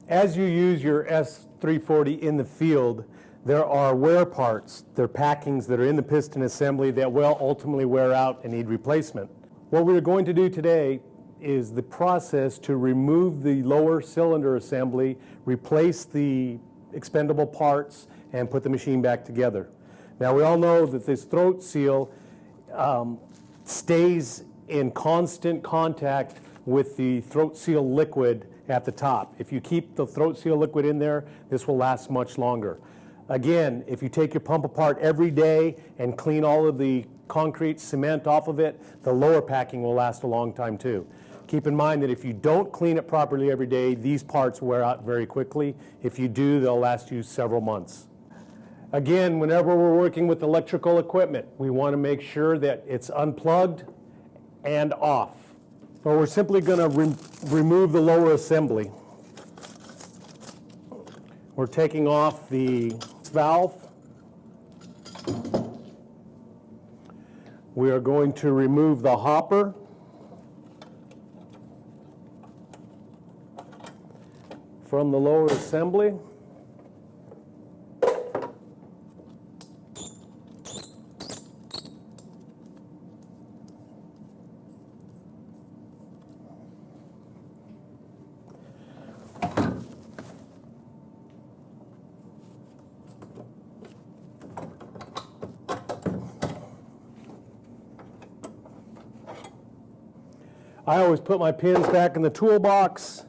As you use your S340 in the field, there are wear parts, they're packings that are in the piston assembly that will ultimately wear out and need replacement. What we're going to do today is the process to remove the lower cylinder assembly, replace the expendable parts, and put the machine back together. Now we all know that this throat seal stays in constant contact with the throat seal liquid at the top. If you keep the throat seal liquid in there, this will last much longer. Again, if you take your pump apart every day and clean all of the concrete cement off of it, the lower packing will last a long time too. Keep in mind that if you don't clean it properly every day, these parts wear out very quickly. If you do, they'll last you several months. Again, whenever we're working with electrical equipment, we want to make sure that it's unplugged and off. So we're simply going to remove the lower assembly. We're taking off the valve. We are going to remove the hopper. From the lower assembly. I always put my pins back in the toolbox.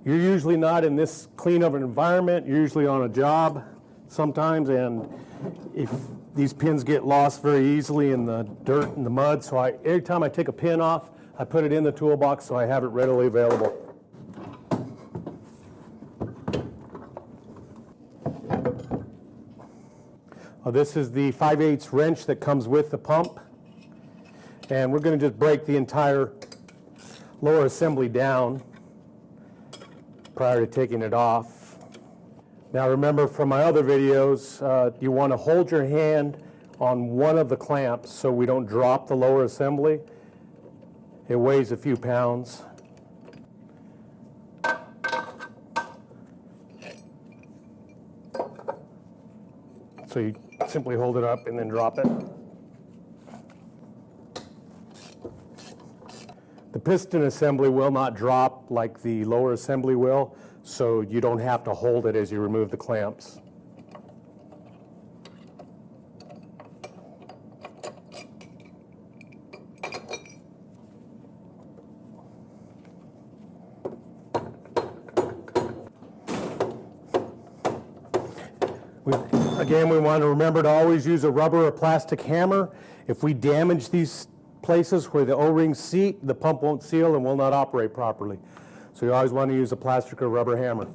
You're usually not in this clean of an environment. You're usually on a job sometimes, and if these pins get lost very easily in the dirt and the mud, so every time I take a pin off, I put it in the toolbox so I have it readily available. This is the 5/8 wrench that comes with the pump, and we're going to just break the entire lower assembly down prior to taking it off. Now remember from my other videos, you want to hold your hand on one of the clamps so we don't drop the lower assembly. It weighs a few pounds. So you simply hold it up and then drop it. The piston assembly will not drop like the lower assembly will, so you don't have to hold it as you remove the clamps. Again, we want to remember to always use a rubber or plastic hammer. If we damage these places where the O-rings seat, the pump won't seal and will not operate properly. So you always want to use a plastic or rubber hammer.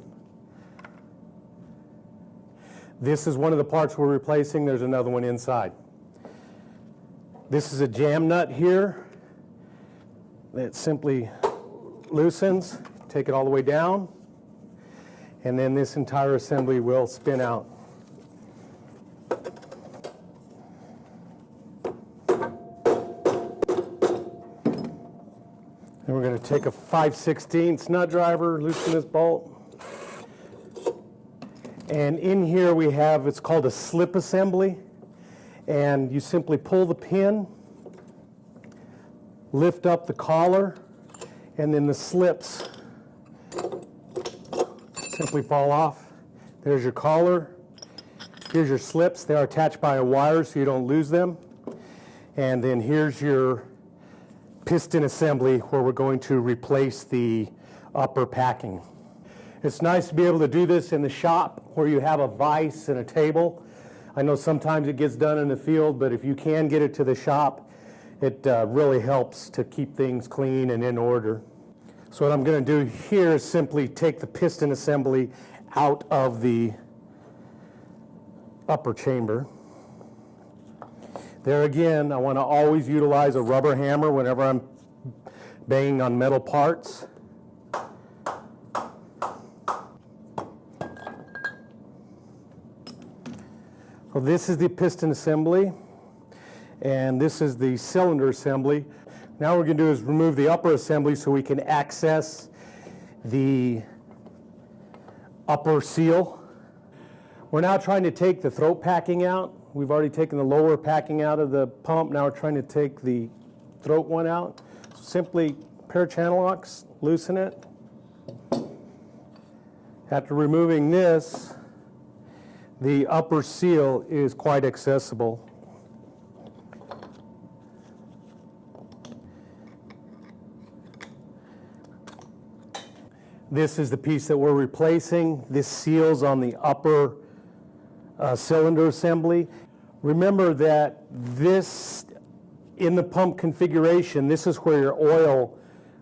This is one of the parts we're replacing. There's another one inside. This is a jam nut here that simply loosens. Take it all the way down, and then this entire assembly will spin out. And we're going to take a 5/16 nut driver, loosen this bolt. And in here we have, it's called a slip assembly. And you simply pull the pin, lift up the collar, and then the slips simply fall off. There's your collar. Here's your slips. They are attached by a wire so you don't lose them. And then here's your piston assembly where we're going to replace the upper packing. It's nice to be able to do this in the shop where you have a vise and a table. I know sometimes it gets done in the field, but if you can get it to the shop, it really helps to keep things clean and in order. So what I'm going to do here is simply take the piston assembly out of the upper chamber. There again, I want to always utilize a rubber hammer whenever I'm banging on metal parts. So this is the piston assembly, and this is the cylinder assembly. Now what we're going to do is remove the upper assembly so we can access the upper seal. We're now trying to take the throat packing out. We've already taken the lower packing out of the pump. Now we're trying to take the throat one out. So simply pair of channel locks, loosen it. After removing this, the upper seal is quite accessible. This is the piece that we're replacing. This seals on the upper cylinder assembly. Remember that this, in the pump configuration, this is where your oil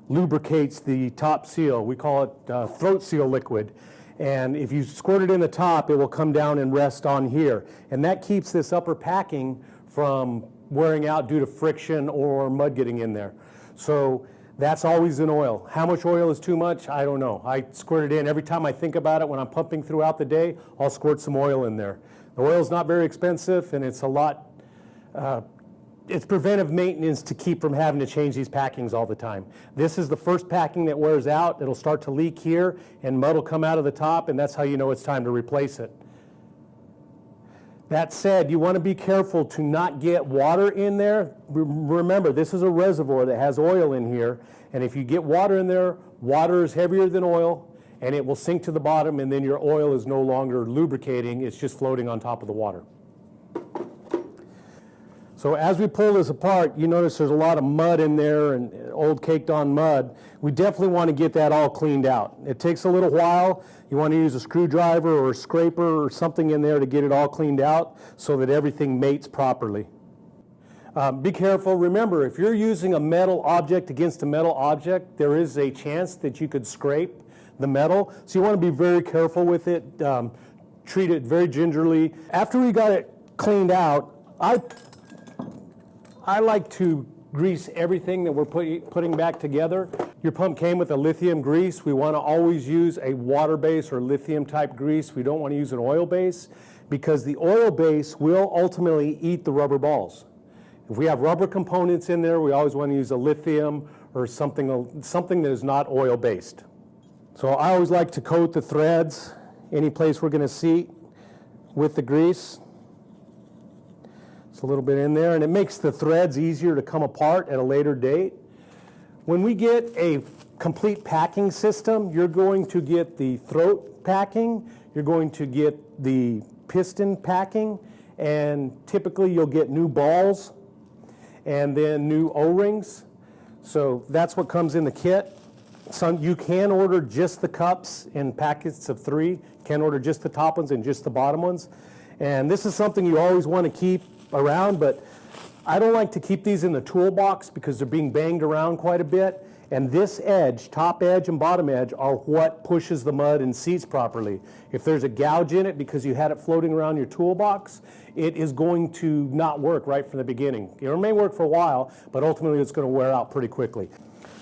lubricates the top seal. We call it throat seal liquid. And if you squirt it in the top, it will come down and rest on here. And that keeps this upper packing from wearing out due to friction or mud getting in there. So that's always in oil. How much oil is too much? I don't know. I squirt it in. Every time I think about it when I'm pumping throughout the day, I'll squirt some oil in there. The oil's not very expensive, and it's a lot, it's preventive maintenance to keep from having to change these packings all the time. This is the first packing that wears out. It'll start to leak here, and mud will come out of the top, and that's how you know it's time to replace it. That said, you want to be careful to not get water in there. Remember, this is a reservoir that has oil in here, and if you get water in there, water is heavier than oil, and it will sink to the bottom, and then your oil is no longer lubricating, it's just floating on top of the water. So as we pull this apart, you notice there's a lot of mud in there and old caked on mud. We definitely want to get that all cleaned out. It takes a little while. You want to use a screwdriver or a scraper or something in there to get it all cleaned out so that everything mates properly. Be careful. Remember, if you're using a metal object against a metal object, there is a chance that you could scrape the metal. So you want to be very careful with it. Treat it very gingerly. After we got it cleaned out, I like to grease everything that we're putting back together. Your pump came with a lithium grease. We want to always use a water base or lithium type grease. We don't want to use an oil base because the oil base will ultimately eat the rubber balls. If we have rubber components in there, we always want to use a lithium or something that is not oil based. So I always like to coat the threads, any place we're going to seat, with the grease. It's a little bit in there, and it makes the threads easier to come apart at a later date. When we get a complete packing system, you're going to get the throat packing, you're going to get the piston packing, and typically you'll get new balls and then new O-rings. So that's what comes in the kit. You can order just the cups in packets of 3. You can order just the top ones and just the bottom ones. And this is something you always want to keep around, but I don't like to keep these in the toolbox because they're being banged around quite a bit. And this edge, top edge and bottom edge, are what pushes the mud and seats properly. If there's a gouge in it because you had it floating around your toolbox, it is going to not work right from the beginning. It may work for a while, but ultimately it's going to wear out pretty quickly.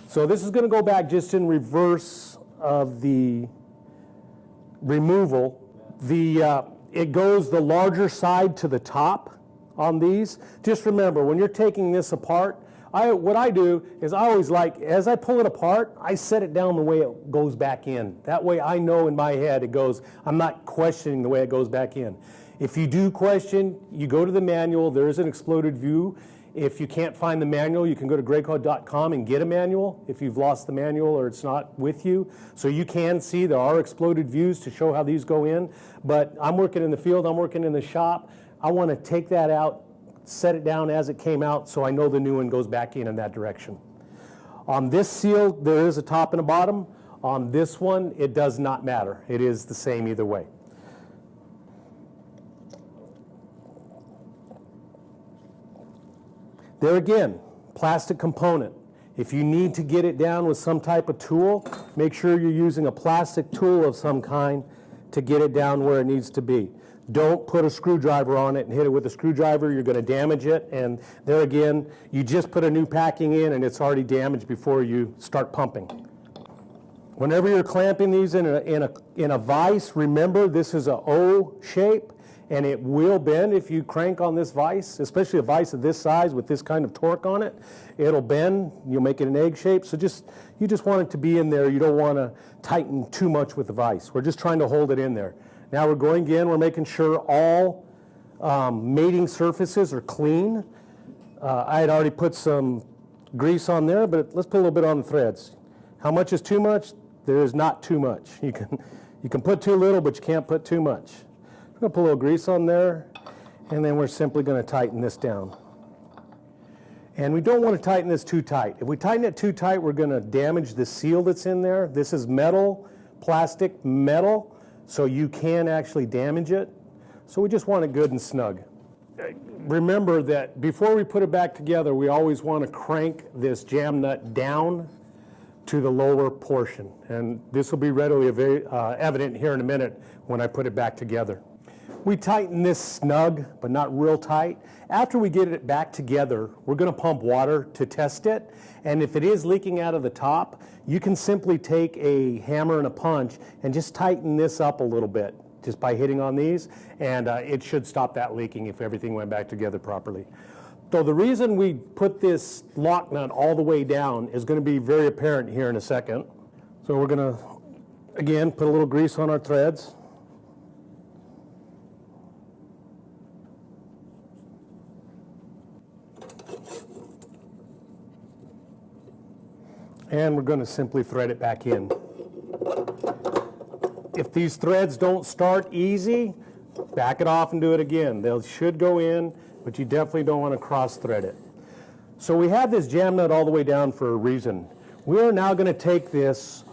So this is going to go back just in reverse of the removal. It goes the larger side to the top on these. Just remember, when you're taking this apart, what I do is I always as I pull it apart, I set it down the way it goes back in. That way I know in my head it goes, I'm not questioning the way it goes back in. If you do question, you go to the manual, there is an exploded view. If you can't find the manual, you can go to Graco.com and get a manual if you've lost the manual or it's not with you. So you can see there are exploded views to show how these go in. But I'm working in the field, I'm working in the shop. I want to take that out, set it down as it came out so I know the new one goes back in that direction. On this seal, there is a top and a bottom. On this one, it does not matter. It is the same either way. There again, plastic component. If you need to get it down with some type of tool, make sure you're using a plastic tool of some kind to get it down where it needs to be. Don't put a screwdriver on it and hit it with a screwdriver. You're going to damage it. And there again, you just put a new packing in and it's already damaged before you start pumping. Whenever you're clamping these in a vise, remember this is a O shape. and it will bend if you crank on this vise, especially a vise of this size with this kind of torque on it. It'll bend, you'll make it an egg shape, so you just want it to be in there. You don't want to tighten too much with the vise. We're just trying to hold it in there. Now we're going in, we're making sure all mating surfaces are clean. I had already put some grease on there, but let's put a little bit on the threads. How much is too much? There is not too much. You can put too little, but you can't put too much. We're going to put a little grease on there, and then we're simply going to tighten this down. And we don't want to tighten this too tight. If we tighten it too tight, we're going to damage the seal that's in there. This is metal, plastic, metal, so you can actually damage it. So we just want it good and snug. Remember that before we put it back together, we always want to crank this jam nut down to the lower portion. And this will be readily evident here in a minute when I put it back together. We tighten this snug, but not real tight. After we get it back together, we're going to pump water to test it. And if it is leaking out of the top, you can simply take a hammer and a punch and just tighten this up a little bit, just by hitting on these, and it should stop that leaking if everything went back together properly. So the reason we put this lock nut all the way down is going to be very apparent here in a second. So we're going to, again, put a little grease on our threads. And we're going to simply thread it back in. If these threads don't start easy, back it off and do it again. They should go in, but you definitely don't want to cross thread it. So we have this jam nut all the way down for a reason. We are now going to take this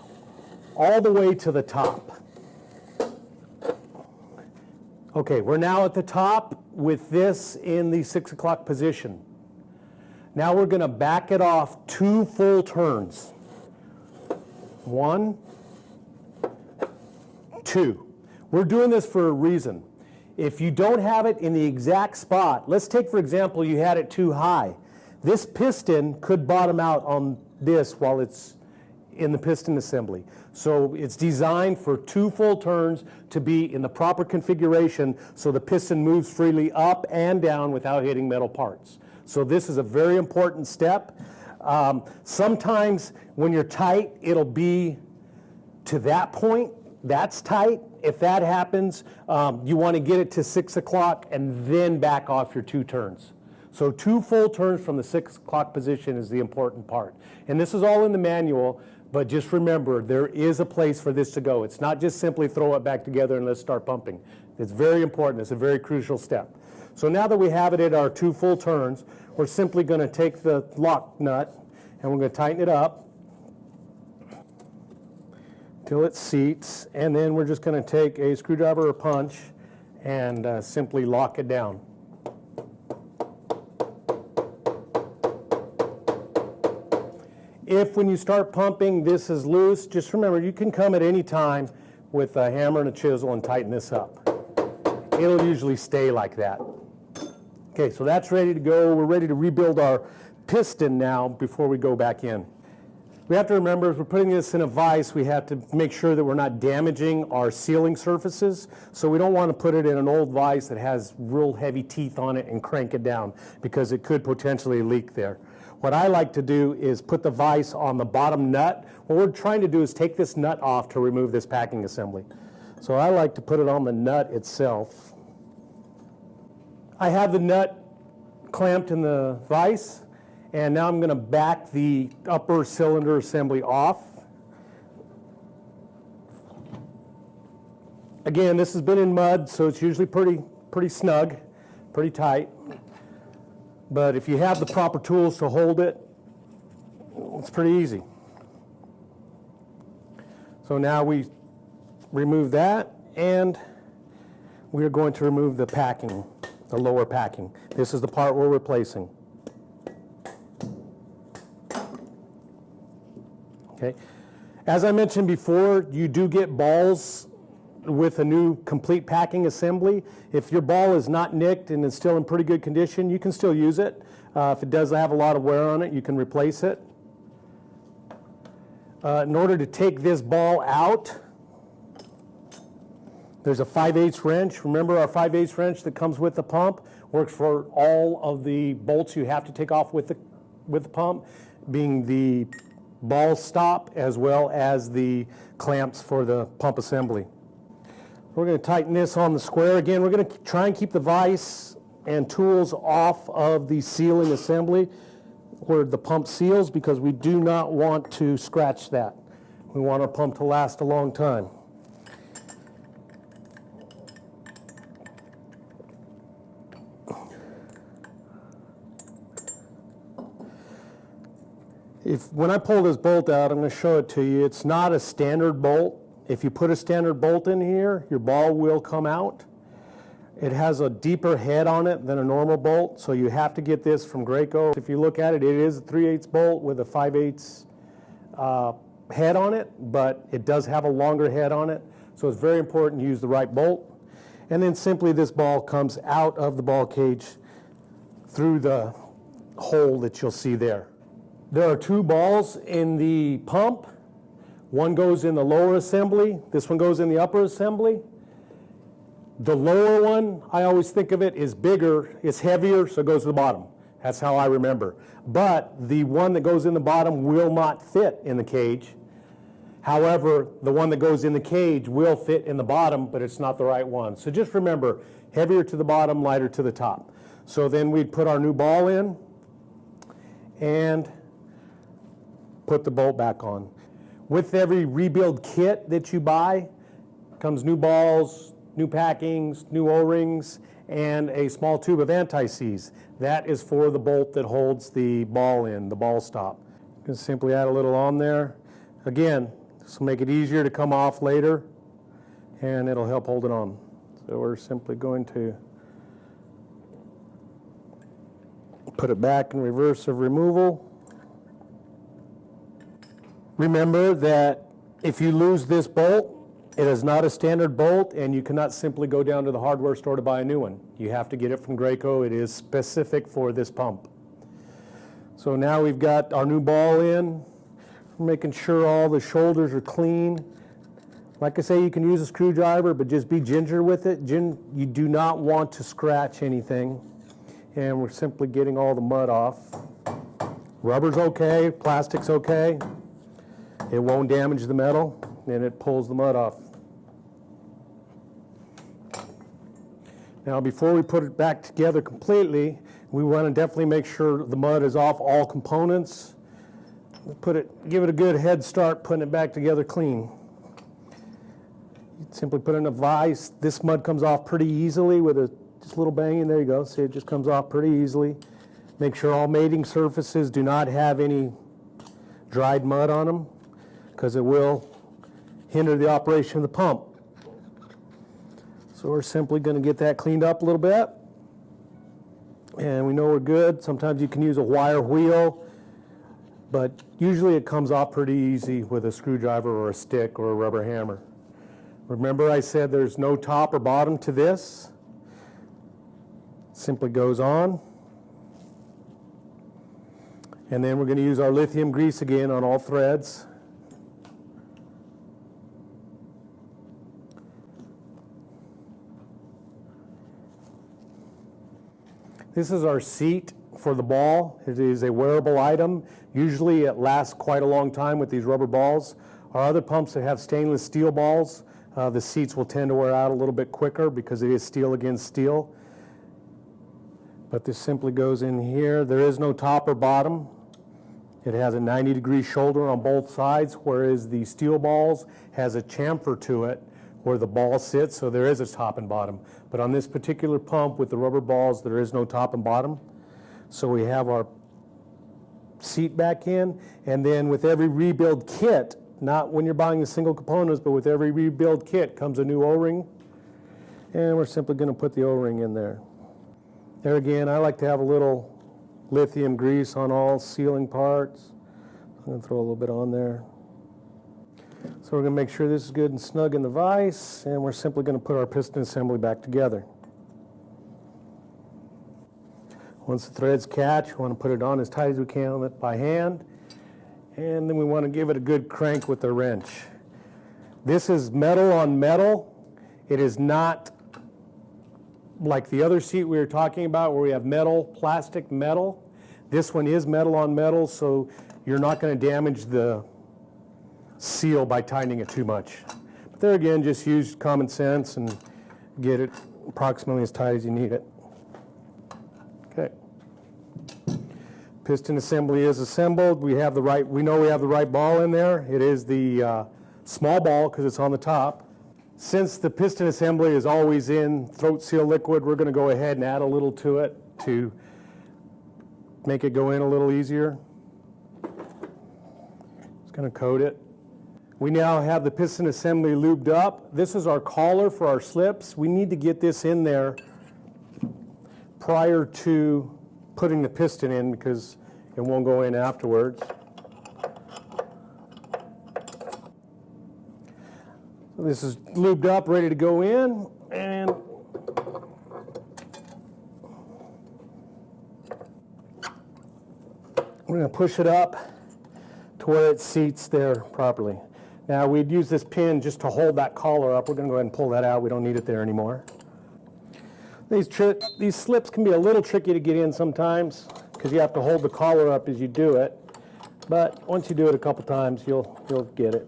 all the way to the top. Okay, we're now at the top with this in the 6 o'clock position. Now we're going to back it off 2 full turns. 1, 2. We're doing this for a reason. If you don't have it in the exact spot, let's take for example you had it too high. This piston could bottom out on this while it's in the piston assembly. So it's designed for 2 full turns to be in the proper configuration so the piston moves freely up and down without hitting metal parts. So this is a very important step. Sometimes when you're tight, it'll be to that point. That's tight. If that happens, you want to get it to 6 o'clock and then back off your 2 turns. So 2 full turns from the 6 o'clock position is the important part. And this is all in the manual, but just remember, there is a place for this to go. It's not just simply throw it back together and let's start pumping. It's very important. It's a very crucial step. So now that we have it at our 2 full turns, we're simply going to take the lock nut and we're going to tighten it up till it seats, and then we're just going to take a screwdriver or punch and simply lock it down. If when you start pumping this is loose, just remember you can come at any time with a hammer and a chisel and tighten this up. It'll usually stay like that. Okay, so that's ready to go. We're ready to rebuild our piston now before we go back in. We have to remember, if we're putting this in a vise, we have to make sure that we're not damaging our sealing surfaces. So we don't want to put it in an old vise that has real heavy teeth on it and crank it down, because it could potentially leak there. What I like to do is put the vise on the bottom nut. What we're trying to do is take this nut off to remove this packing assembly. So I like to put it on the nut itself. I have the nut clamped in the vise, and now I'm going to back the upper cylinder assembly off. Again, this has been in mud, so it's usually pretty snug, pretty tight. But if you have the proper tools to hold it, it's pretty easy. So now we remove that, and we are going to remove the packing, the lower packing. This is the part we're replacing. Okay. As I mentioned before, you do get balls with a new complete packing assembly. If your ball is not nicked and is still in pretty good condition, you can still use it. If it does have a lot of wear on it, you can replace it. In order to take this ball out, There's a 5/8 wrench. Remember our 5/8 wrench that comes with the pump works for all of the bolts you have to take off with the pump, being the ball stop as well as the clamps for the pump assembly. We're going to tighten this on the square. Again, we're going to try and keep the vise and tools off of the sealing assembly where the pump seals, because we do not want to scratch that. We want our pump to last a long time. When I pull this bolt out, I'm going to show it to you. It's not a standard bolt. If you put a standard bolt in here, your ball will come out. It has a deeper head on it than a normal bolt, so you have to get this from Graco. If you look at it, it is a 3/8 bolt with a 5/8 head on it, but it does have a longer head on it, so it's very important to use the right bolt. And then simply this ball comes out of the ball cage through the hole that you'll see there. There are two balls in the pump. One goes in the lower assembly. This one goes in the upper assembly. The lower one, I always think of it, is bigger, it's heavier, so it goes to the bottom. That's how I remember. But the one that goes in the bottom will not fit in the cage. However, the one that goes in the cage will fit in the bottom, but it's not the right one. So just remember, heavier to the bottom, lighter to the top. So then we'd put our new ball in and put the bolt back on. With every rebuild kit that you buy comes new balls, new packings, new O-rings, and a small tube of anti-seize. That is for the bolt that holds the ball in, the ball stop. Just simply add a little on there. Again, this will make it easier to come off later, and it'll help hold it on. So we're simply going to put it back in reverse of removal. Remember that if you lose this bolt, it is not a standard bolt, and you cannot simply go down to the hardware store to buy a new one. You have to get it from Graco. It is specific for this pump. So now we've got our new ball in. We're making sure all the shoulders are clean. Like I say, you can use a screwdriver, but just be ginger with it. You do not want to scratch anything. And we're simply getting all the mud off. Rubber's okay, plastic's okay. It won't damage the metal, and it pulls the mud off. Now, before we put it back together completely, we want to definitely make sure the mud is off all components. Give it a good head start putting it back together clean. You simply put it in a vise. This mud comes off pretty easily with just a little banging. There you go. See, it just comes off pretty easily. Make sure all mating surfaces do not have any dried mud on them, because it will hinder the operation of the pump. So we're simply going to get that cleaned up a little bit. And we know we're good. Sometimes you can use a wire wheel, but usually it comes off pretty easy with a screwdriver or a stick or a rubber hammer. Remember I said there's no top or bottom to this. It simply goes on. And then we're going to use our lithium grease again on all threads. This is our seat for the ball. It is a wearable item. Usually it lasts quite a long time with these rubber balls. Our other pumps that have stainless steel balls, the seats will tend to wear out a little bit quicker because it is steel against steel. But this simply goes in here. There is no top or bottom. It has a 90-degree shoulder on both sides, whereas the steel balls has a chamfer to it where the ball sits, so there is a top and bottom. But on this particular pump with the rubber balls, there is no top and bottom. So we have our seat back in, and then with every rebuild kit, not when you're buying the single components, but with every rebuild kit comes a new O-ring, and we're simply going to put the O-ring in there. There again, I like to have a little lithium grease on all sealing parts. I'm going to throw a little bit on there. So we're going to make sure this is good and snug in the vise, and we're simply going to put our piston assembly back together. Once the threads catch, we want to put it on as tight as we can by hand, and then we want to give it a good crank with the wrench. This is metal on metal. It is not like the other seat we were talking about where we have metal, plastic, metal. This one is metal on metal, so you're not going to damage the seal by tightening it too much. But there again, just use common sense and get it approximately as tight as you need it. Okay. Piston assembly is assembled. We know we have the right ball in there. It is the small ball because it's on the top. Since the piston assembly is always in throat seal liquid, we're going to go ahead and add a little to it to make it go in a little easier. Just going to coat it. We now have the piston assembly lubed up. This is our collar for our slips. We need to get this in there prior to putting the piston in because it won't go in afterwards. So this is lubed up, ready to go in, and we're going to push it up to where it seats there properly. Now we'd use this pin just to hold that collar up. We're going to go ahead and pull that out. We don't need it there anymore. These slips can be a little tricky to get in sometimes because you have to hold the collar up as you do it. But once you do it a couple times, you'll get it.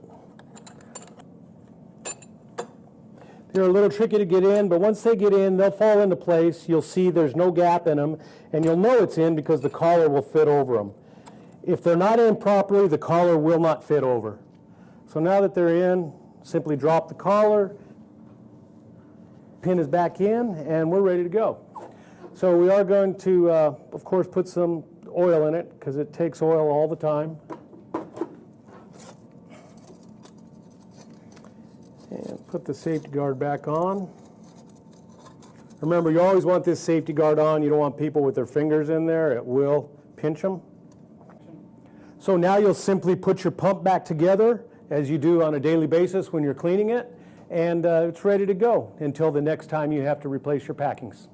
They're a little tricky to get in, but once they get in, they'll fall into place. You'll see there's no gap in them, and you'll know it's in because the collar will fit over them. If they're not in properly, the collar will not fit over. So now that they're in, simply drop the collar, pin is back in, and we're ready to go. So we are going to, of course, put some oil in it because it takes oil all the time. And put the safety guard back on. Remember, you always want this safety guard on. You don't want people with their fingers in there. It will pinch them. So now you'll simply put your pump back together as you do on a daily basis when you're cleaning it, and it's ready to go until the next time you have to replace your packings.